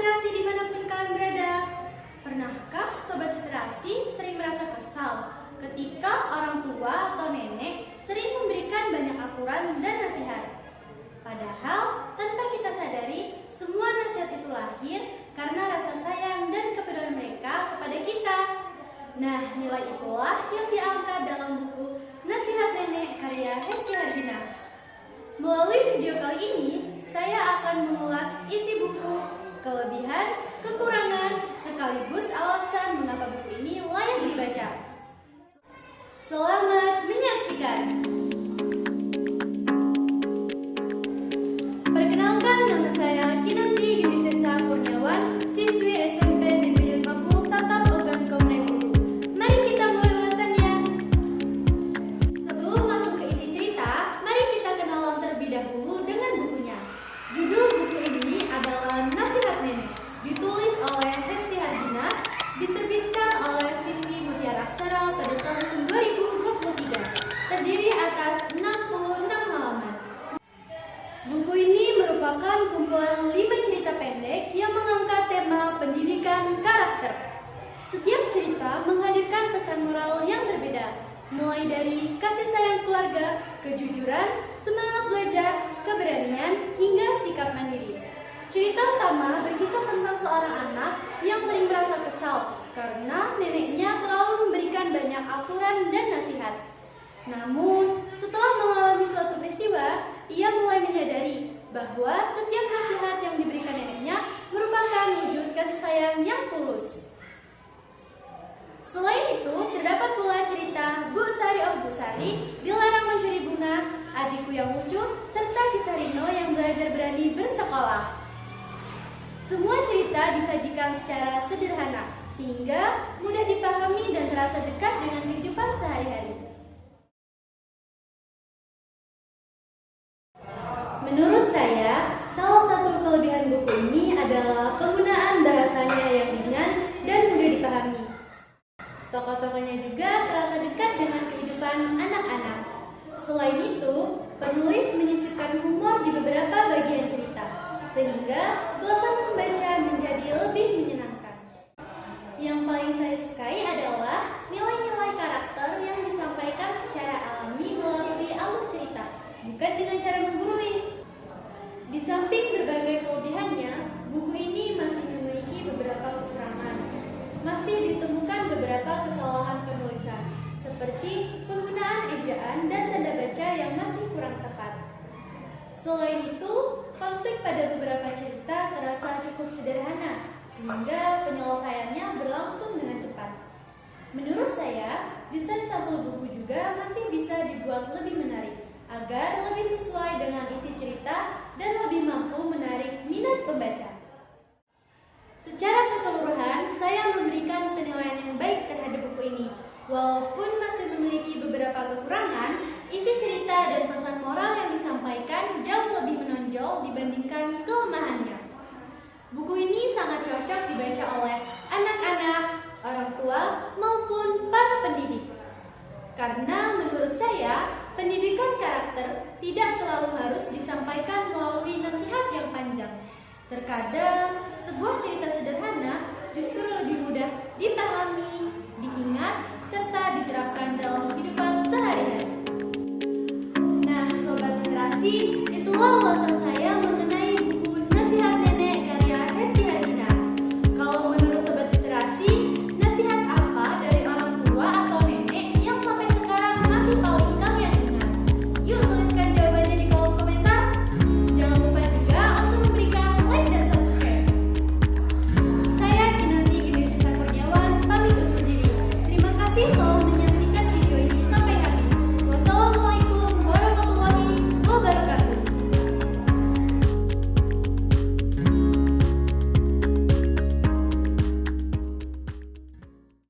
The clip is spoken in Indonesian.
literasi dimanapun kalian berada. Pernahkah Sobat Literasi sering merasa kesal ketika orang tua atau nenek sering memberikan banyak aturan dan nasihat? Padahal tanpa kita sadari, semua nasihat itu lahir karena rasa sayang dan kepedulian mereka kepada kita. Nah, nilai itulah yang diangkat dalam buku Nasihat Nenek karya Hesti Hardina. Melalui video kali ini, saya akan mengulas isi buku, kelebihan, kekurangan, sekaligus alasan mengapa buku ini layak dibaca. Selamat menyaksikan! Perkenalkan, nama saya Kinanti Genisesa Kurniawan, siswi SMP Negeri 50 Satap Ogan Komering Ulu. Mari kita mulai ulasannya. Sebelum masuk ke isi cerita, mari kita kenalan terlebih dahulu dengan bukunya. Judul buku ini adalah Nasihat Nenek, ditulis oleh Hesti Hardina, diterbitkan oleh Siswi Mutiara Aksara pada tahun 2023, terdiri atas 66 halaman. Buku ini merupakan kumpulan 5 cerita pendek yang mengangkat tema pendidikan karakter. Setiap cerita menghadirkan pesan moral yang berbeda, mulai dari kasih sayang keluarga, kejujuran, semangat belajar, keberanian, hingga sikap mandiri. Cerita utama berkisah tentang seorang anak yang sering merasa kesal karena neneknya terlalu memberikan banyak aturan dan nasihat. Namun, setelah mengalami suatu peristiwa, ia mulai menyadari bahwa setiap nasihat yang diberikan neneknya merupakan wujud kasih sayang yang tulus. Selain itu, terdapat pula cerita Bu Sari Oh Bu Sari, Dilarang Mencuri Bunga, Adikku Yang Lucu, serta kisah Rino yang belajar berani bersekolah. Semua cerita disajikan secara sederhana, sehingga mudah dipahami dan terasa dekat dengan kehidupan sehari-hari. Menurut saya, salah satu kelebihan buku ini adalah penggunaan bahasanya yang ringan dan mudah dipahami. Tokoh-tokohnya juga terasa dekat dengan kehidupan anak-anak. Selain itu, penulis menyisipkan humor di beberapa bagian cerita, sehingga suasana membaca menjadi lebih menyenangkan. Yang paling saya sukai adalah nilai-nilai karakter yang disampaikan secara alami melalui alur cerita, bukan dengan cara menggurui. Di samping berbagai kelebihannya, buku ini masih memiliki beberapa kekurangan. Masih ditemukan beberapa kesalahan penulisan, seperti penggunaan ejaan dan tanda baca yang masih kurang tepat. Selain itu, konflik pada beberapa cerita terasa cukup sederhana, sehingga penyelesaiannya berlangsung dengan cepat. Menurut saya, desain sampul buku juga masih bisa dibuat lebih menarik, agar lebih sesuai dengan isi cerita dan lebih mampu menarik minat pembaca. Secara keseluruhan, saya memberikan penilaian yang baik terhadap buku ini. Walaupun masih memiliki beberapa kekurangan, isi cerita dan pesan moral yang disampaikan jauh lebih menonjol dibandingkan kelemahannya. Buku ini sangat cocok dibaca oleh anak-anak, orang tua, maupun para pendidik. Karena menurut saya, pendidikan karakter tidak selalu harus disampaikan melalui nasihat yang panjang. Terkadang, sebuah cerita sederhana justru lebih mudah dipahami, diingat, serta diterapkan dalam kehidupan sehari-hari. Nah, Sobat Literasi, itulah ulasan saya mengenai buku Nasihat Nenek karya Hesti Hardina. Kalau menurut Sobat Literasi, nasihat apa dari orang tua atau nenek yang sampai sekarang masih paling kalian ingat? Yuk tuliskan jawabannya di kolom komentar. Jangan lupa juga untuk memberikan like dan subscribe. Saya Kinanti Genisesa Kurniawan, pamit undur diri. Terima kasih.